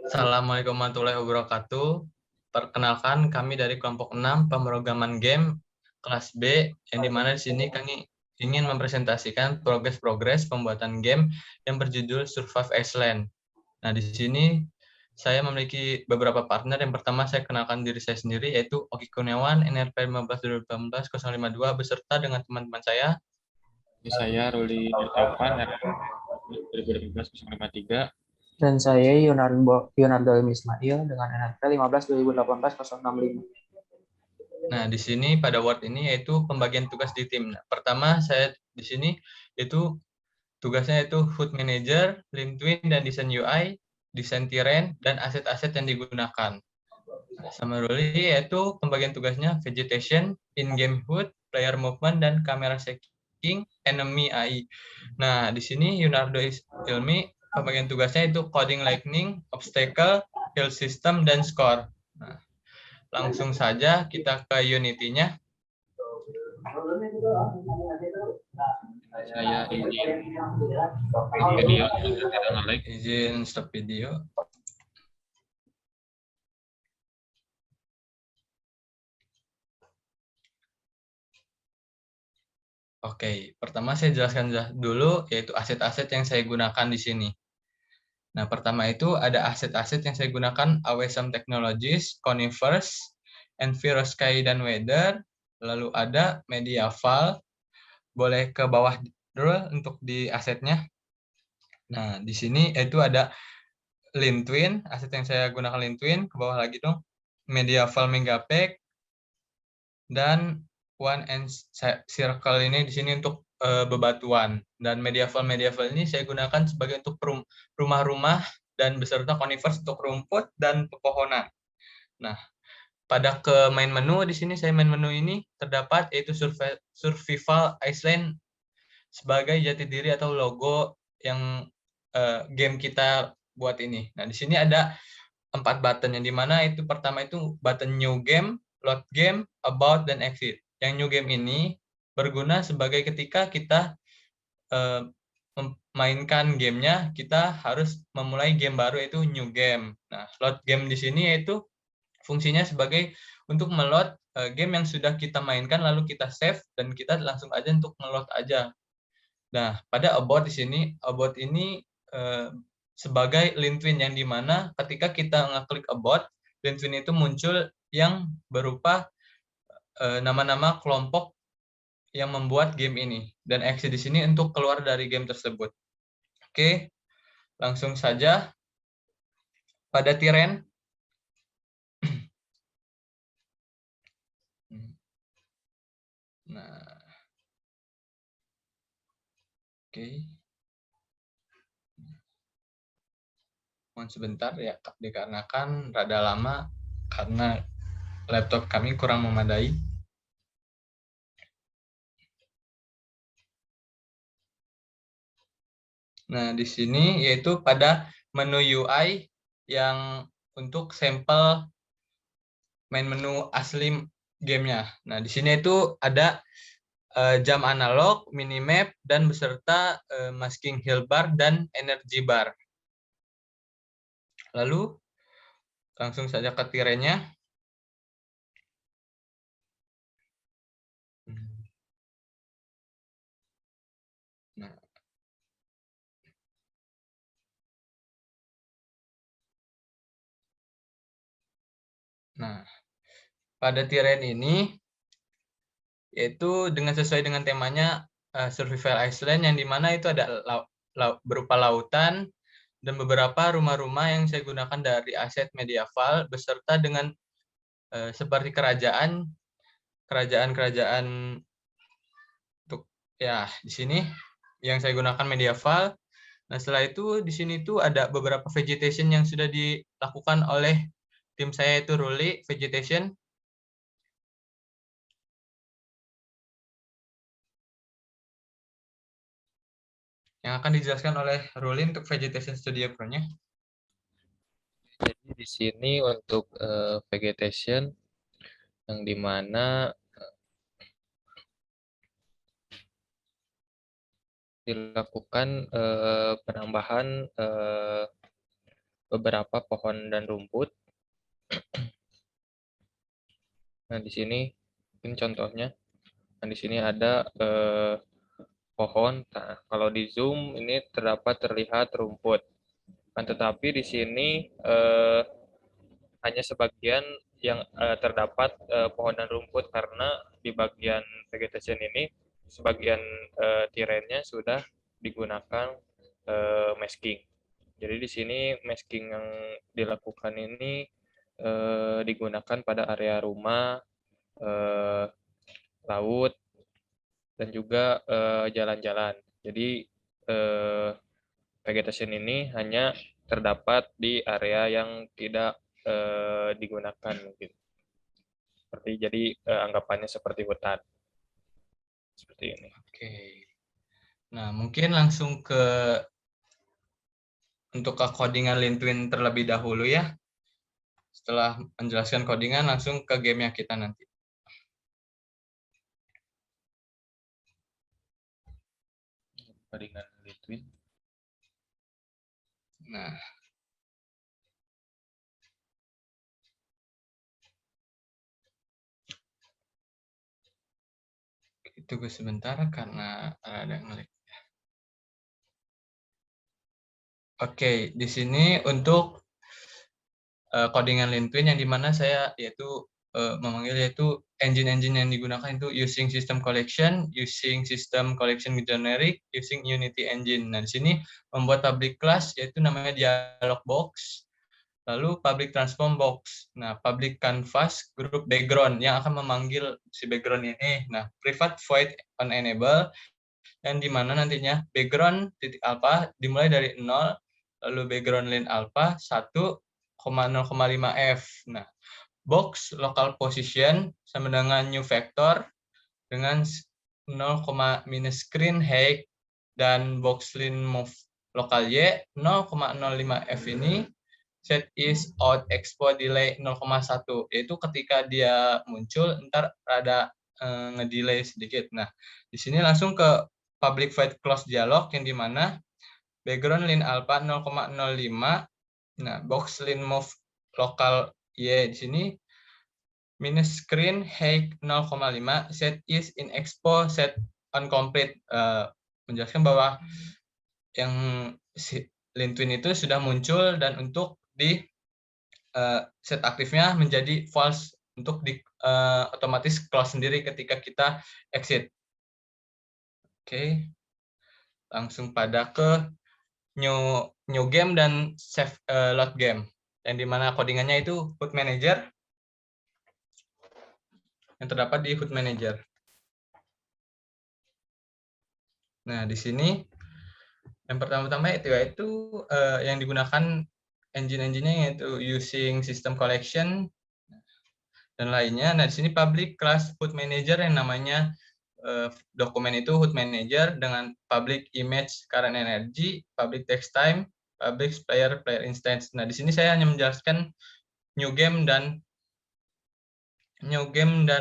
Assalamualaikum warahmatullahi wabarakatuh. Perkenalkan, kami dari kelompok 6 pemrograman game kelas B, yang dimana di sini kami ingin mempresentasikan progres-progres pembuatan game yang berjudul Survive Iceland. Nah, di sini saya memiliki beberapa partner. Yang pertama saya kenalkan diri saya sendiri, yaitu Oki Kurniawan, NRP 15-2018-052, beserta dengan teman-teman saya. Saya Ruli Nurtaufan, 2018-053. Dan saya Yonardo Ismail dengan NRP 15-2018-065. Nah, di sini pada Word ini yaitu pembagian tugas di tim. Nah, pertama saya di sini itu tugasnya itu Hood Manager, Link Twin, dan desain UI, desain terrain, dan aset-aset yang digunakan. Nah, sama Ruli yaitu pembagian tugasnya Vegetation, In-Game HUD, Player Movement, dan Camera Checking, Enemy AI. Nah, di sini Yunardo Ilmi pembagian tugasnya itu Coding Lightning, Obstacle, Heal System, dan Score. Nah, langsung saja kita ke Unity-nya. Saya izin stop video. Oke, pertama saya jelaskan dulu yaitu aset-aset yang saya gunakan di sini. Nah, pertama itu ada aset-aset yang saya gunakan Awesome Technologies, Conifers, Enviro Sky dan Weather, lalu ada Mediaval, boleh ke bawah dulu untuk di asetnya. Nah, di sini itu ada Lintwin, aset yang saya gunakan Lintwin, ke bawah lagi dong, Mediaval Megapack, dan One and Circle ini di sini untuk bebatuan. Dan Mediaval ini saya gunakan sebagai untuk rumah-rumah dan beserta conifers untuk rumput dan pepohonan. Nah, pada ke main menu di sini saya main menu ini terdapat yaitu Survival Iceland sebagai jati diri atau logo yang game kita buat ini. Nah, di sini ada 4 button yang dimana itu pertama itu button New Game, Load Game, About, dan Exit. Yang New Game ini berguna sebagai ketika kita memainkan gamenya, kita harus memulai game baru yaitu New Game. Nah, Load Game di sini yaitu fungsinya sebagai untuk meload game yang sudah kita mainkan lalu kita save dan kita langsung aja untuk ngeload aja. Nah, pada About di sini, About ini sebagai Lintwin yang dimana ketika kita ngeklik About, Lintwin itu muncul yang berupa nama-nama kelompok yang membuat game ini. Dan exit di sini untuk keluar dari game tersebut. Oke, langsung saja pada terrain. Nah, oke. Mohon sebentar ya, dikarenakan rada lama karena laptop kami kurang memadai. Nah, di sini yaitu pada menu UI yang untuk sampel main menu asli gamenya. Nah, di sini itu ada jam analog, minimap, dan beserta masking heal bar dan energy bar. Lalu, langsung saja ke tirenya. Nah, pada tiren ini, yaitu sesuai dengan temanya Survival Iceland, yang dimana itu ada berupa lautan, dan beberapa rumah-rumah yang saya gunakan dari aset Mediaval, beserta dengan seperti kerajaan-kerajaan untuk ya di sini yang saya gunakan Mediaval. Nah, setelah itu di sini tuh ada beberapa vegetation yang sudah dilakukan oleh tim saya itu Ruli Vegetation. Yang akan dijelaskan oleh Ruli untuk Vegetation Studio Pro-nya. Jadi di sini untuk vegetation yang dimana dilakukan penambahan beberapa pohon dan rumput. Nah, di sini ini contohnya. Nah, di sini ada pohon. Nah, kalau di zoom ini terlihat rumput. Kan tetapi di sini hanya sebagian yang terdapat pohon dan rumput, karena di bagian vegetation ini sebagian tirainya sudah digunakan masking. Jadi di sini masking yang dilakukan ini digunakan pada area rumah, laut, dan juga jalan-jalan. Jadi vegetation ini hanya terdapat di area yang tidak digunakan mungkin. Jadi anggapannya seperti hutan. Seperti ini. Oke. Nah, mungkin langsung untuk ke codingan Lintuin terlebih dahulu ya. Setelah menjelaskan codingan, langsung ke gamenya kita nanti. Codingan Lintuin. Nah, tunggu sebentar karena ada ngelik. Oke, di sini untuk codingan Lintuin yang dimana saya memanggil yaitu engine-engine yang digunakan itu using system collection generic, using Unity engine. Nah, di sini membuat public class yaitu namanya dialog box, lalu public transform box. Nah, public canvas group background yang akan memanggil si background ini. Nah, private void on enable yang dimana nantinya background titik alpha dimulai dari 0, lalu background len alpha 1,0,5 f. Nah, box local position sama dengan new vector dengan 0, minus screen height, dan box len move lokal y 0,05 f ini set is out expo delay 0,1, yaitu ketika dia muncul ntar ada ngedelay sedikit. Nah, di sini langsung ke public void close dialog yang dimana background len alpha 0,05. Nah, box len move lokal y di sini minus screen height 0,5 set is in expo set on complete, menjelaskan bahwa yang Lintuin itu sudah muncul dan untuk di set aktifnya menjadi false untuk di otomatis close sendiri ketika kita exit. Oke. Langsung pada ke new game dan save load game yang dimana codingannya itu HUD manager yang terdapat di HUD manager. Nah, di sini yang pertama-tama yaitu yang digunakan engine-nya yaitu using system collection dan lainnya. Nah, di sini public class HUD manager yang namanya dokumen itu HUD manager dengan public image current energy, public text time, public player instance. Nah, di sini saya hanya menjelaskan new game dan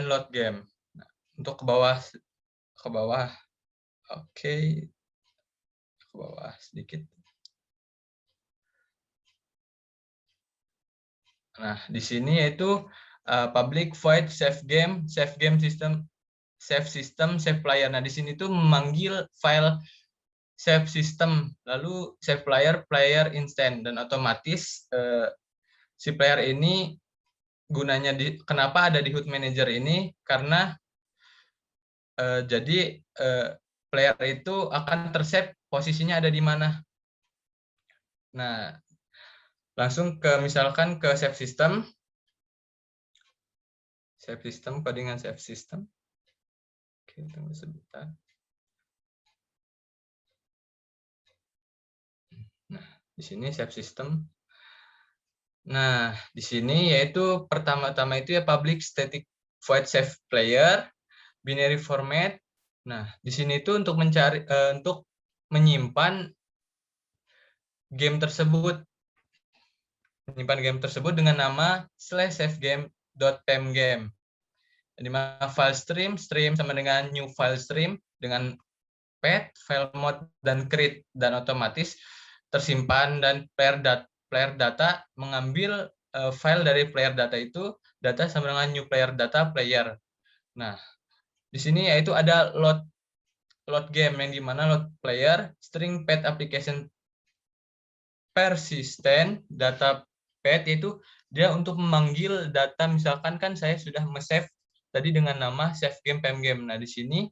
load game. Nah, untuk ke bawah, oke, ke bawah sedikit. Nah, di sini yaitu public void save game system, save player. Nah, di sini tuh memanggil file save system, lalu save player instant, dan otomatis si player ini gunanya kenapa ada di HUD manager ini karena jadi player itu akan tersave posisinya ada di mana. Nah, langsung ke misalkan ke save system codingan save system. Oke, tunggu sebentar. Nah, di sini save system. Nah, di sini yaitu pertama-tama itu ya public static void save player binary format. Nah, di sini itu untuk mencari untuk menyimpan game tersebut dengan nama /savegame.pemgame. Di mana file stream sama dengan new file stream dengan path, file mode, dan create, dan otomatis tersimpan, dan player data mengambil file dari player data itu, data sama dengan new player data player. Nah, di sini yaitu ada load game, yang dimana load player string path application persistent data path, yaitu dia untuk memanggil data. Misalkan kan saya sudah save tadi dengan nama save game pem game. Nah, di sini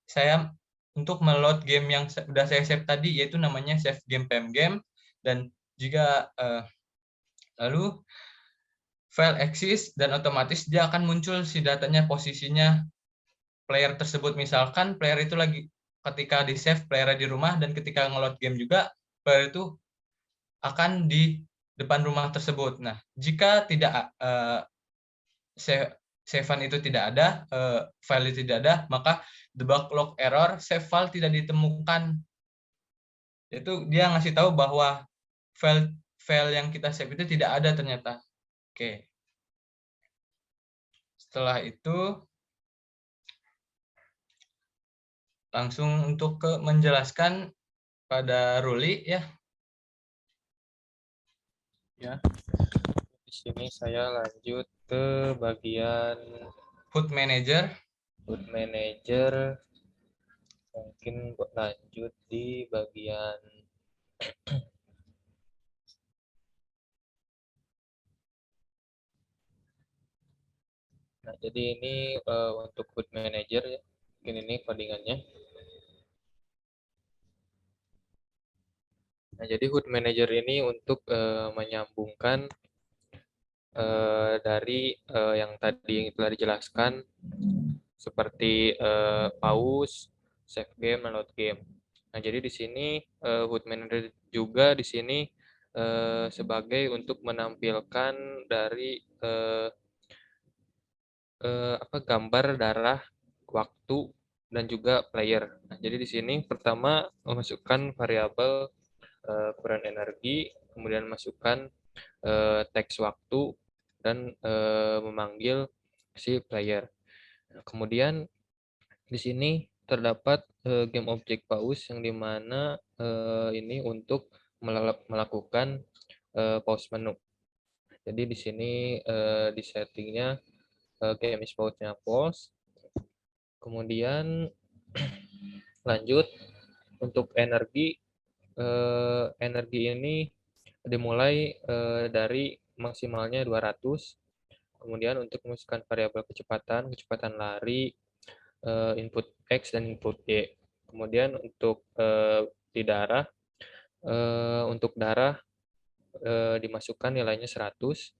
saya untuk meload game yang sudah saya save tadi, yaitu namanya save game pem game. Dan jika lalu file exist, dan otomatis dia akan muncul si datanya, posisinya player tersebut. Misalkan player itu lagi ketika di save player di rumah, dan ketika ngeload game juga player itu akan di depan rumah tersebut. Nah, jika tidak save itu tidak ada, file itu tidak ada, maka debug log error, save file tidak ditemukan. Itu dia ngasih tahu bahwa file yang kita save itu tidak ada ternyata. Oke. Setelah itu langsung untuk menjelaskan pada Ruli ya. Ya. Di sini saya lanjut ke bagian HUD Manager. HUD Manager. Mungkin lanjut di bagian jadi ini untuk HUD Manager ya. Mungkin ini codingannya. Nah, jadi HUD Manager ini untuk menyambungkan dari yang tadi telah dijelaskan seperti pause, save game, dan load game. Nah, jadi di sini HUD Manager juga di sini sebagai untuk menampilkan dari gambar darah, waktu, dan juga player. Nah, jadi di sini pertama memasukkan variabel current energi, kemudian masukkan teks waktu, dan memanggil si player. Nah, kemudian di sini terdapat game object pause, yang dimana ini untuk melakukan pause menu. Jadi di sini di settingnya game is pause-nya pause. Kemudian lanjut untuk energi ini dimulai dari maksimalnya 200. Kemudian untuk memasukkan variabel kecepatan lari, input X dan input Y. Kemudian untuk di darah, untuk darah dimasukkan nilainya 100,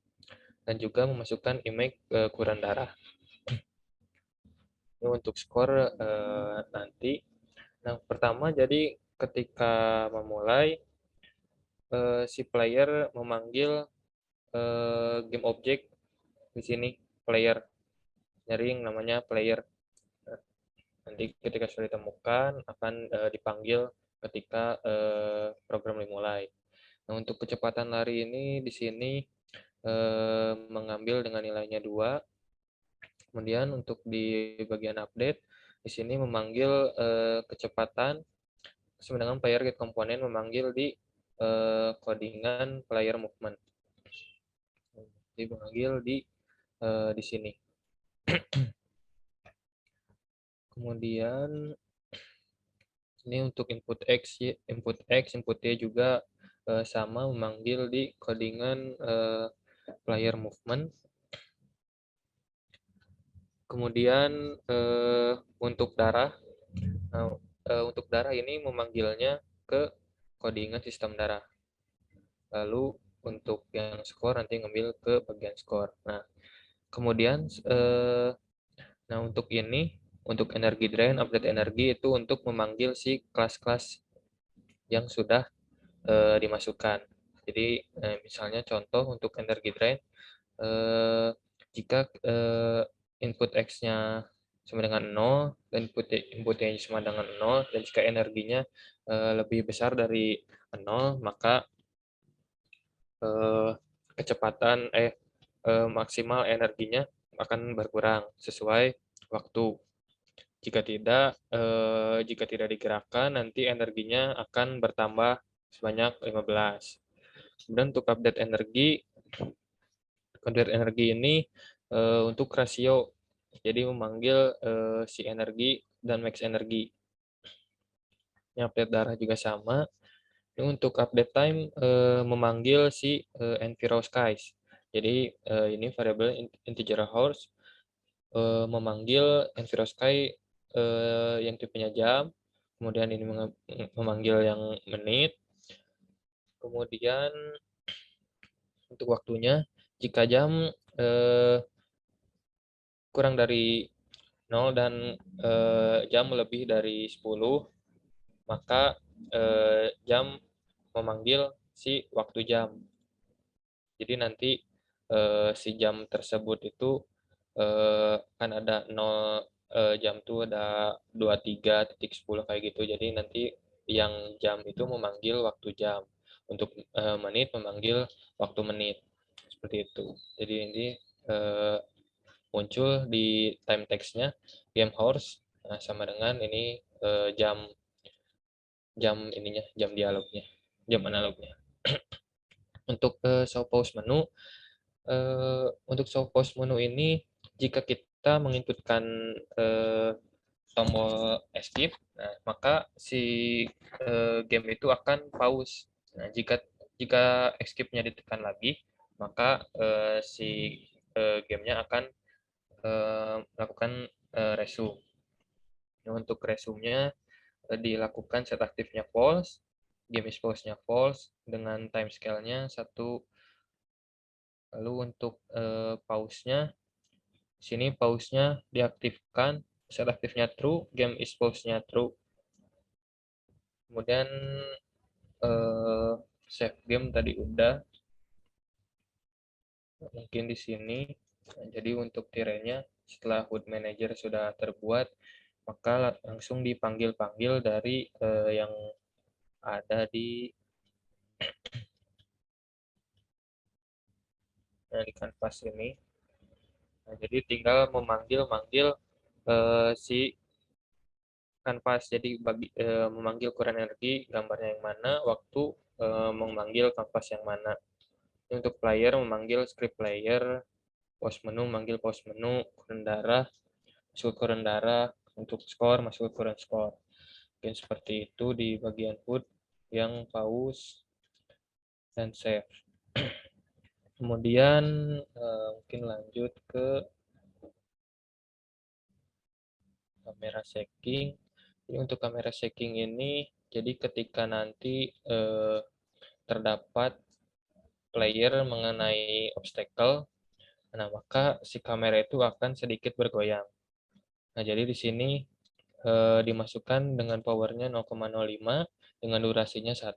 dan juga memasukkan image ukuran darah. Ini untuk skor nanti. Nah, pertama jadi ketika memulai si player memanggil game object di sini player, nyari yang namanya player. Nanti ketika sudah ditemukan akan dipanggil ketika program dimulai. Nah, untuk kecepatan lari ini di sini mengambil dengan nilainya 2. Kemudian untuk di bagian update di sini memanggil kecepatan sedangkan player get komponen memanggil di codingan player movement. Dipanggil di sini. Kemudian ini untuk input X, input Y juga sama memanggil di codingan player movement. Kemudian untuk darah, untuk darah ini memanggilnya ke codingan sistem darah. Lalu untuk yang skor nanti ngambil ke bagian skor. Nah, kemudian nah untuk ini, untuk energi drain, update energi itu untuk memanggil si kelas-kelas yang sudah dimasukkan. Jadi misalnya contoh untuk energi drain, jika input X-nya sama dengan 0 dan input Y sama dengan 0, dan jika energinya lebih besar dari 0, maka kecepatan maksimal energinya akan berkurang sesuai waktu. Jika tidak digerakkan, nanti energinya akan bertambah sebanyak 15. Kemudian untuk update energi ini untuk rasio. Jadi memanggil si energi dan max energi. Ini update darah juga sama. Ini untuk update time memanggil si enviro skies. Jadi ini variable integer hours memanggil enviro sky yang tipenya jam, kemudian ini memanggil yang menit, kemudian untuk waktunya jika jam kurang dari 0 dan jam lebih dari 10, maka jam memanggil si waktu jam. Jadi nanti si jam tersebut itu kan ada 0 jam tuh ada 23.10 kayak gitu. Jadi nanti yang jam itu memanggil waktu jam. Untuk menit memanggil waktu menit. Seperti itu. Jadi ini muncul di time text-nya game hours sama dengan ini jam jam dialognya, jam analognya. Untuk show pause menu, untuk show pause menu ini jika kita menginputkan tombol escape, maka si game itu akan pause. Nah, jika escape-nya ditekan lagi, maka si gamenya akan melakukan resume. Nah, untuk resume-nya dilakukan set aktifnya false, game is pause-nya false dengan time scale-nya 1. Lalu untuk pause-nya, sini pause-nya diaktifkan, set aktifnya true, game is pause-nya true. Kemudian save game tadi udah. Mungkin di sini. Nah, jadi untuk tirainya setelah HUD Manager sudah terbuat, maka langsung dipanggil-panggil dari yang ada di kanvas ini. Nah, jadi tinggal memanggil si kanvas. Jadi memanggil ukuran energi gambarnya yang mana, waktu memanggil kanvas yang mana. Ini untuk player memanggil script player, pause menu memanggil pause menu, ukuran darah, masuk ukuran darah, untuk skor masuk ukuran skor. Mungkin seperti itu di bagian HUD yang pause dan save. Kemudian mungkin lanjut ke kamera shaking. Jadi untuk kamera shaking ini, jadi ketika nanti terdapat player mengenai obstacle, nah maka si kamera itu akan sedikit bergoyang. Nah jadi di sini dimasukkan dengan powernya 0,05 dengan durasinya 1.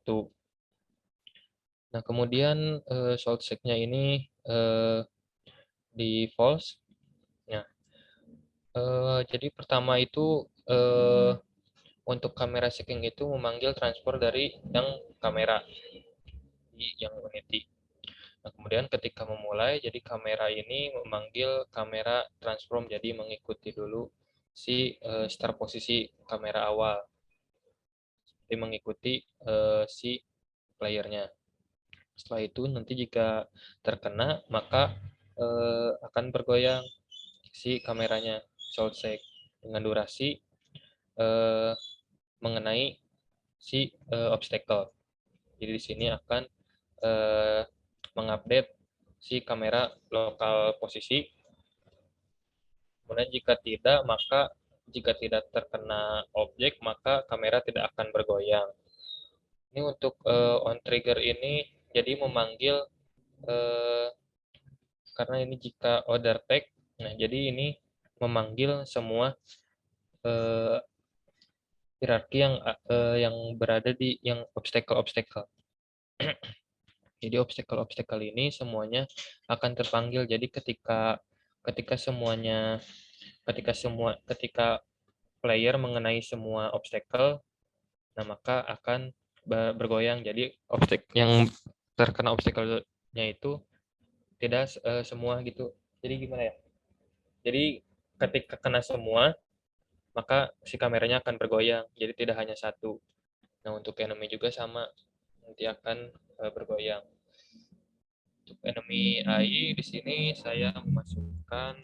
Nah kemudian salt check-nya ini di false. Nah jadi pertama itu untuk kamera shaking itu memanggil transfer dari yang kamera yang unity. Nah, kemudian ketika memulai, jadi kamera ini memanggil kamera transform, jadi mengikuti dulu si start posisi kamera awal, jadi mengikuti si playernya. Setelah itu nanti jika terkena, maka akan bergoyang si kameranya, short shake dengan durasi mengenai si obstacle. Jadi di sini akan mengupdate si kamera lokal posisi. Kemudian jika tidak terkena objek, maka kamera tidak akan bergoyang. Ini untuk on trigger ini jadi memanggil karena ini jika order tag, nah jadi ini memanggil semua hierarki yang berada di yang obstacle. Jadi obstacle ini semuanya akan terpanggil. Jadi ketika player mengenai semua obstacle, nah maka akan bergoyang. Jadi yang terkena obstacle-nya itu tidak semua gitu. Jadi gimana ya? Jadi ketika kena semua, maka si kameranya akan bergoyang, jadi tidak hanya satu. Nah, untuk enemy juga sama, nanti akan bergoyang. Untuk enemy AI di sini saya memasukkan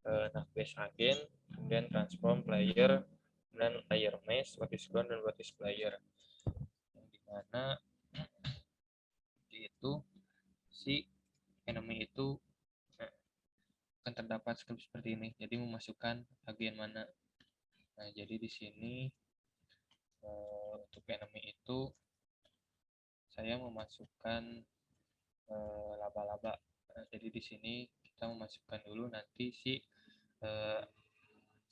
Navbase Agent, kemudian transform player, kemudian layer mesh, what is ground dan what is player. Yang dimana itu si enemy itu akan terdapat script seperti ini. Jadi memasukkan agen mana. Nah, jadi di sini untuk enemy itu saya memasukkan laba-laba. Nah, jadi di sini kita memasukkan dulu nanti si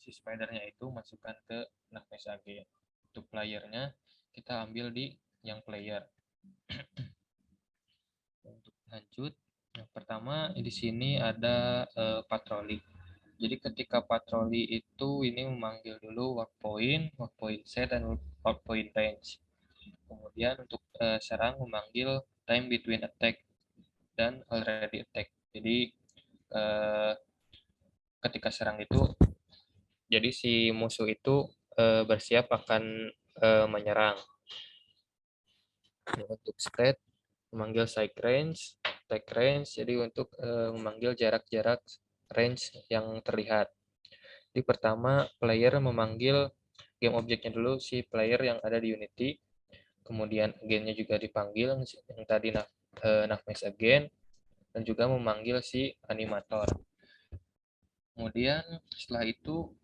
spidernya itu masukkan ke Navbase AG. Untuk playernya kita ambil di yang player. Untuk lanjut, yang pertama di sini ada patroli. Jadi ketika patroli itu ini memanggil dulu work point set, dan work point range. Kemudian untuk serang memanggil time between attack dan already attack. Jadi ketika serang itu, jadi si musuh itu bersiap akan menyerang. Untuk stat memanggil side range, attack range, jadi untuk memanggil jarak-jarak range yang terlihat. Di pertama, player memanggil game objeknya dulu, si player yang ada di Unity. Kemudian agennya juga dipanggil, yang tadi Navmesh Agent, dan juga memanggil si animator. Kemudian setelah itu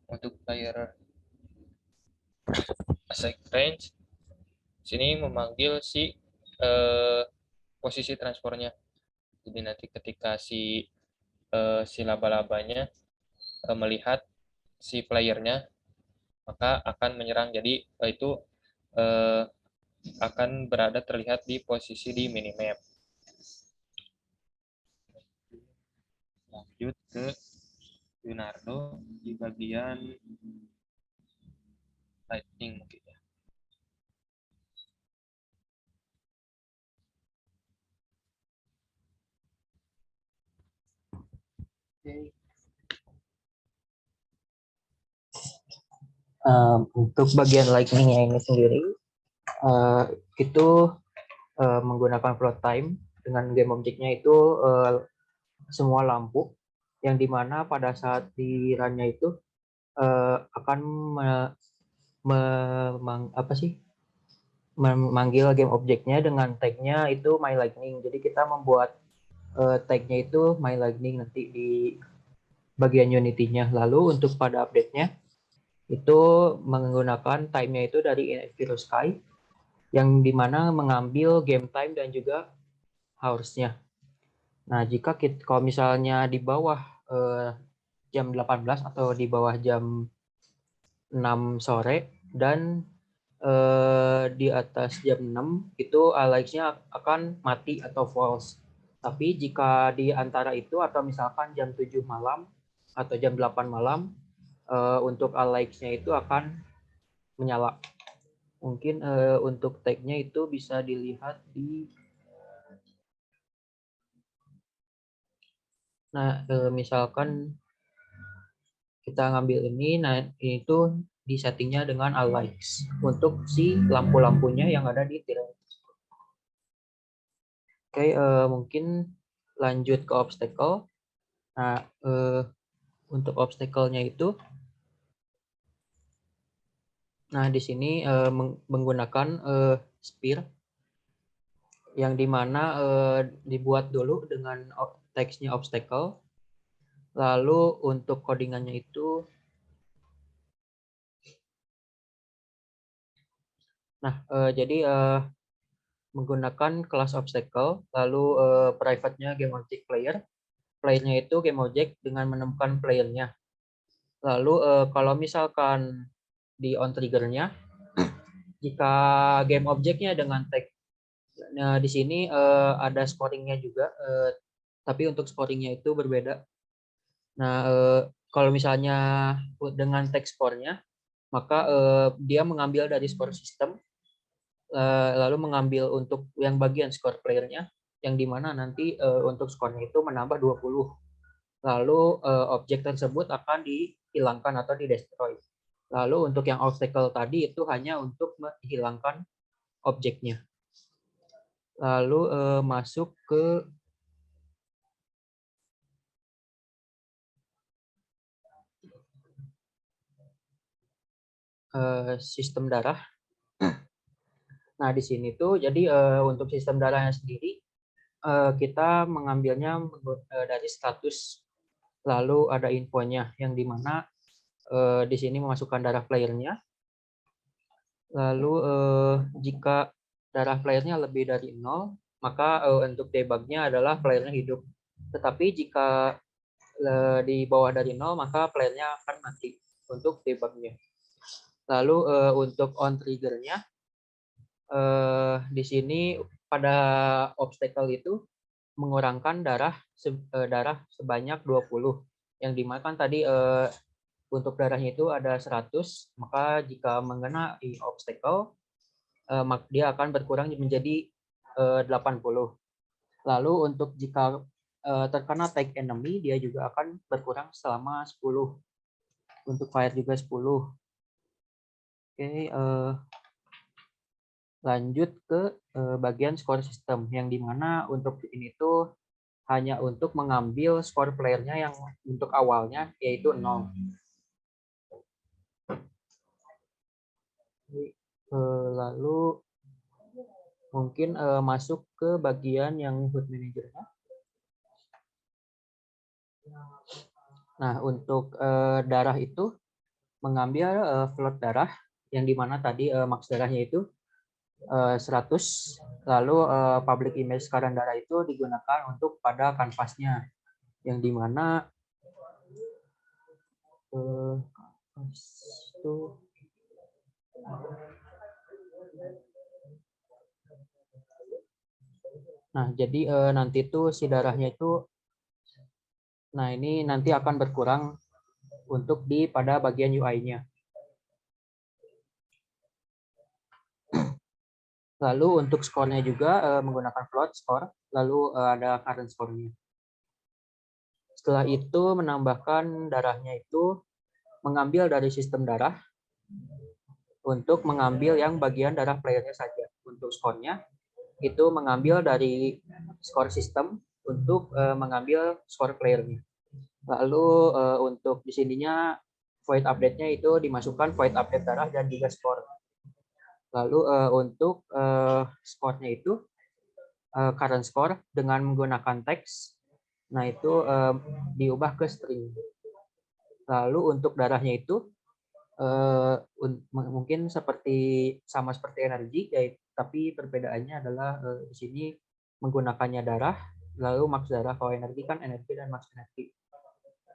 untuk player asset range, sini memanggil si posisi transfernya. Jadi nanti ketika si laba-labanya melihat si playernya, maka akan menyerang. Jadi itu akan berada terlihat di posisi di minimap. Lanjut ke Leonardo di bagian lighting mungkin ya. Untuk bagian lightning-nya ini sendiri itu menggunakan float time. Dengan game objeknya itu semua lampu yang dimana pada saat di run-nya itu akan memanggil game objeknya dengan tag-nya itu My Lightning. Jadi kita membuat tag-nya itu My Lightning nanti di bagian Unity-nya. Lalu untuk pada update-nya itu menggunakan time-nya itu dari Virus Sky, yang dimana mengambil game time dan juga hours-nya. Nah, jika kalau misalnya di bawah jam 18 atau di bawah jam 6 sore dan di atas jam 6 itu Alex-nya akan mati atau false. Tapi jika di antara itu atau misalkan jam 7 malam atau jam 8 malam untuk Alex-nya itu akan menyala. Mungkin untuk tag-nya itu bisa dilihat di misalkan kita ngambil ini, nah ini tuh di settingnya dengan Alex untuk si lampu-lampunya yang ada di tirai. Oke, mungkin lanjut ke obstacle. Nah, untuk obstacle-nya itu, nah di sini menggunakan spear, yang dimana dibuat dulu dengan teksnya obstacle. Lalu untuk codingannya itu, nah jadi menggunakan kelas obstacle, lalu private-nya game object player. Playernya itu game object dengan menemukan playernya. Lalu kalau misalkan di on triggernya, jika game objeknya dengan tag, nah di sini ada scoringnya juga, tapi untuk scoringnya itu berbeda. Nah kalau misalnya dengan tag score-nya, maka dia mengambil dari score system, lalu mengambil untuk yang bagian score playernya, yang dimana nanti untuk skornya itu menambah 20. Lalu objek tersebut akan dihilangkan atau di-destroy. Lalu untuk yang obstacle tadi itu hanya untuk menghilangkan objeknya. Lalu masuk ke sistem darah. Nah, di sini tuh jadi untuk sistem darahnya sendiri kita mengambilnya dari status, lalu ada infonya yang dimana di sini memasukkan darah playernya. Lalu jika darah playernya lebih dari 0, maka untuk debugnya adalah playernya hidup. Tetapi jika di bawah dari 0, maka playernya akan mati untuk debugnya. Lalu untuk on triggernya, di sini pada obstacle itu mengurangkan darah sebanyak 20. Yang dimana kan tadi untuk darahnya itu ada 100, maka jika mengenai obstacle, dia akan berkurang menjadi 80. Lalu untuk jika terkena tag enemy, dia juga akan berkurang selama 10. Untuk fire juga 10. Oke, lanjut ke bagian score system, yang dimana untuk ini tuh hanya untuk mengambil skor playernya yang untuk awalnya yaitu 0. Lalu mungkin masuk ke bagian yang HUD managernya. Nah, untuk darah itu mengambil float darah, yang dimana tadi max darahnya itu 100. Lalu public image current darah itu digunakan untuk pada kanvasnya, yang dimana itu nah jadi nanti tuh si darahnya itu, nah ini nanti akan berkurang untuk pada bagian UI-nya. Lalu untuk skornya juga menggunakan float score, lalu ada current score-nya. Setelah itu menambahkan darahnya itu mengambil dari sistem darah untuk mengambil yang bagian darah playernya saja. Untuk skornya itu mengambil dari skor sistem untuk mengambil skor playernya. Lalu untuk di sininya void update-nya itu dimasukkan void update darah dan juga skor. Lalu untuk skornya itu current score dengan menggunakan teks, nah itu diubah ke string. Lalu untuk darahnya itu mungkin sama seperti energi, tapi perbedaannya adalah di sini menggunakannya darah, lalu max darah. Kalau energi kan energi dan max energi.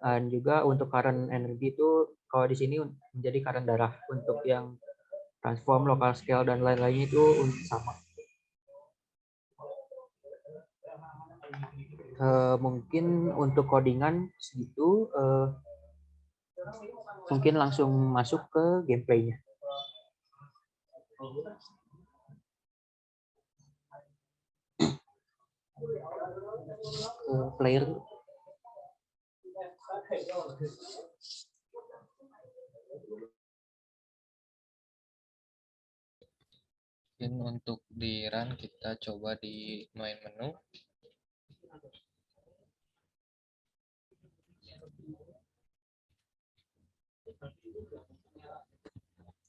Dan juga untuk current energi itu kalau di sini menjadi current darah. Untuk yang transform, local scale dan lain-lainnya itu sama. Mungkin untuk codingan segitu. Mungkin langsung masuk ke gameplaynya. Player. Untuk di run kita coba di main menu.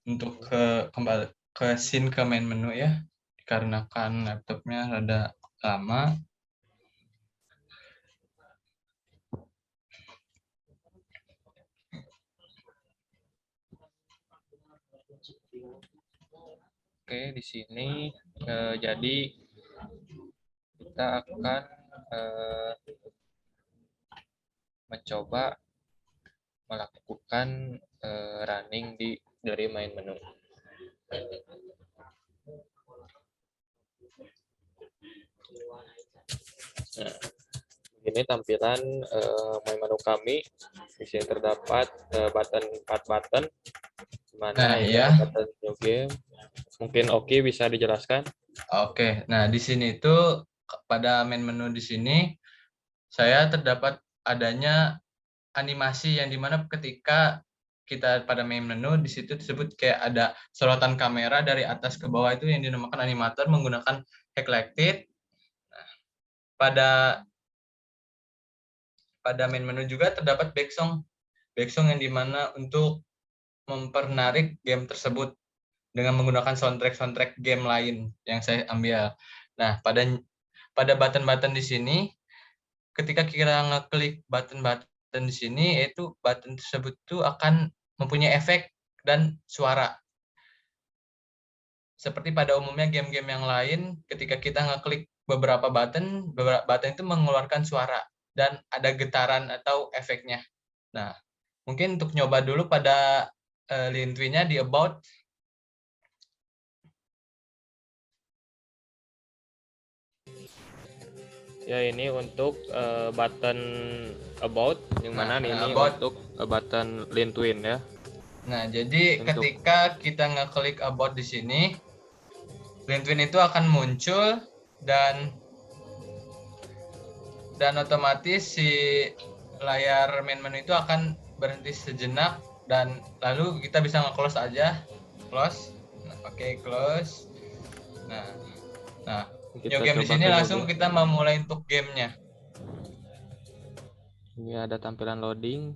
Untuk kembali ke scene ke main menu ya, dikarenakan laptopnya rada lama. Oke, di sini jadi kita akan mencoba melakukan running dari main menu. Nah, ini tampilan main menu kami. Di sini terdapat 4 button. Mana ya button new game. Mungkin Oki bisa dijelaskan? Oke, nah di sini itu pada main menu di sini saya terdapat adanya animasi yang dimana ketika kita pada main menu di situ disebut kayak ada sorotan kamera dari atas ke bawah itu yang dinamakan animator menggunakan Hacklighted. Pada main menu juga terdapat backsong yang dimana untuk mempernarik game tersebut dengan menggunakan soundtrack game lain yang saya ambil. Nah, pada button-button di sini, ketika kita ngeklik button-button di sini, yaitu button tersebut tuh akan mempunyai efek dan suara. Seperti pada umumnya game-game yang lain, ketika kita ngeklik beberapa button itu mengeluarkan suara dan ada getaran atau efeknya. Nah, mungkin untuk nyoba dulu pada lintwinya di About. Ya, ini untuk button About, yang mana ini About. untuk button Lintwin ya. Nah, jadi ketika kita ngeklik About di sini, Lintwin itu akan muncul dan otomatis si layar main menu itu akan berhenti sejenak dan lalu kita bisa nge-close aja. Close. Nah, oke, close. Nah, new game di sini langsung kita memulai untuk gamenya. Ini ada tampilan loading.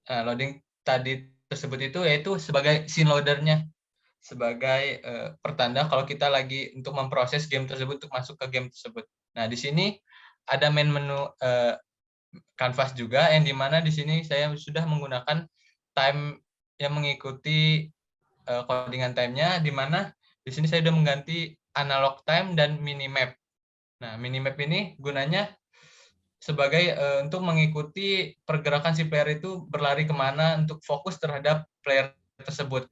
Nah, loading tadi tersebut itu yaitu sebagai scene loadernya, sebagai pertanda kalau kita lagi untuk memproses game tersebut untuk masuk ke game tersebut. Nah, di sini ada main menu canvas juga yang dimana di sini saya sudah menggunakan time yang mengikuti codingan time-nya, dimana di sini saya sudah mengganti analog time dan minimap. Nah, minimap ini gunanya sebagai untuk mengikuti pergerakan si player itu berlari kemana untuk fokus terhadap player tersebut.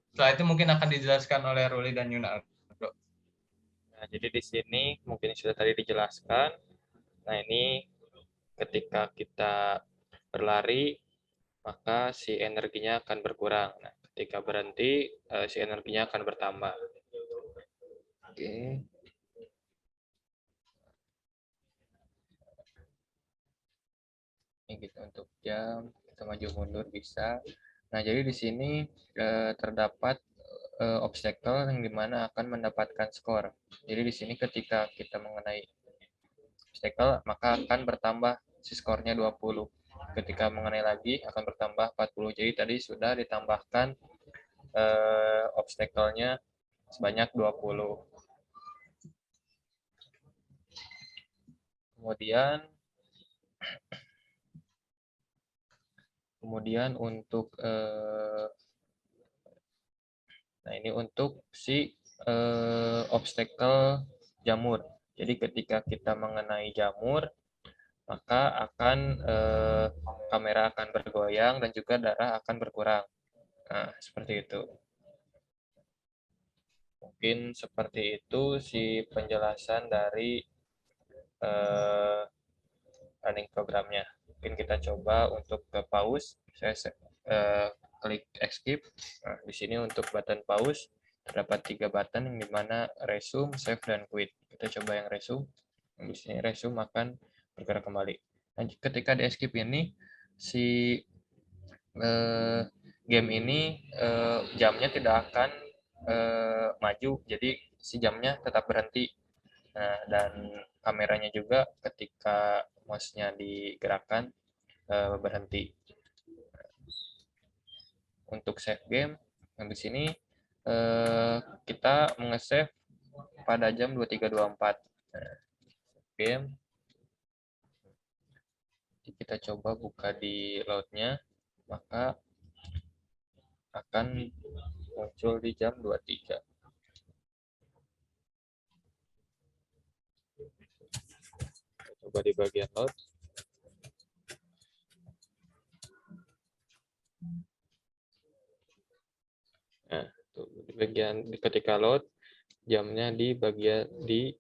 Setelah itu mungkin akan dijelaskan oleh Ruli dan Yunardo. Nah, jadi di sini mungkin sudah tadi dijelaskan. Nah, ini ketika kita berlari, maka si energinya akan berkurang. Nah, ketika berhenti, si energinya akan bertambah. Oke. Ini gitu untuk jam, kita maju mundur bisa. Nah, jadi di sini terdapat obstacle yang dimana akan mendapatkan skor. Jadi di sini ketika kita mengenai obstacle, maka akan bertambah si skornya 20. Ketika mengenai lagi akan bertambah 40. Jadi tadi sudah ditambahkan obstacle-nya sebanyak 20. Kemudian untuk nah ini untuk si obstacle jamur. Jadi ketika kita mengenai jamur, maka akan kamera akan bergoyang dan juga darah akan berkurang. Nah, seperti itu. Mungkin seperti itu si penjelasan dari running programnya. Mungkin kita coba untuk ke pause. Saya klik escape. Nah, di sini untuk button pause terdapat 3 button yang dimana resume, save, dan quit. Kita coba yang resume. Di sini resume akan bergerak kembali. Nah, ketika di escape ini si game ini jamnya tidak akan maju, jadi si jamnya tetap berhenti. Nah, dan kameranya juga ketika mouse-nya digerakkan berhenti. Untuk save game, yang di sini kita nge-save pada jam 23.24. Nah, game. Kita coba buka di load-nya, maka akan muncul di jam 23. Coba di bagian load. Nah, di bagian ketika load, jamnya di bagian di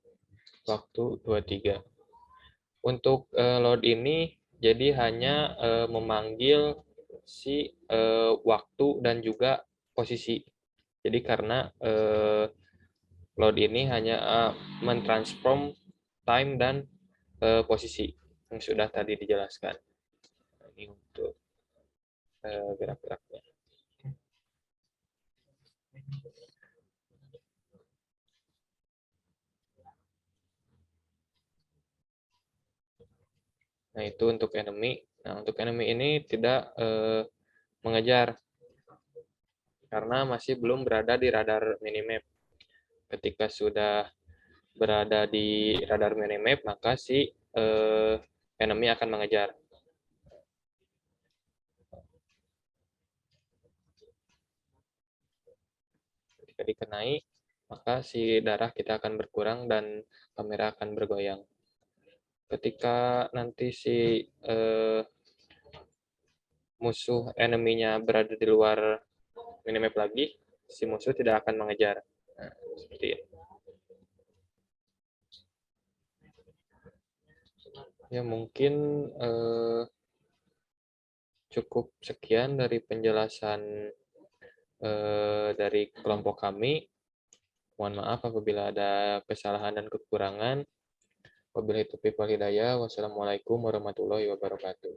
waktu 23. Untuk load ini jadi hanya memanggil si waktu dan juga posisi. Jadi karena load ini hanya mentransform time dan posisi yang sudah tadi dijelaskan. Nah, ini untuk gerak-geraknya. Nah, itu untuk enemy. Nah, untuk enemy ini tidak mengejar karena masih belum berada di radar minimap. Ketika sudah berada di radar minimap, maka si enemy akan mengejar. Ketika dikenai, maka si darah kita akan berkurang dan kamera akan bergoyang. Ketika nanti si musuh enemy-nya berada di luar minimap lagi, si musuh tidak akan mengejar. Nah, seperti itu. Ya, mungkin cukup sekian dari penjelasan dari kelompok kami. Mohon maaf apabila ada kesalahan dan kekurangan. Wabillahi taufiq wal hidayah. Wassalamualaikum warahmatullahi wabarakatuh.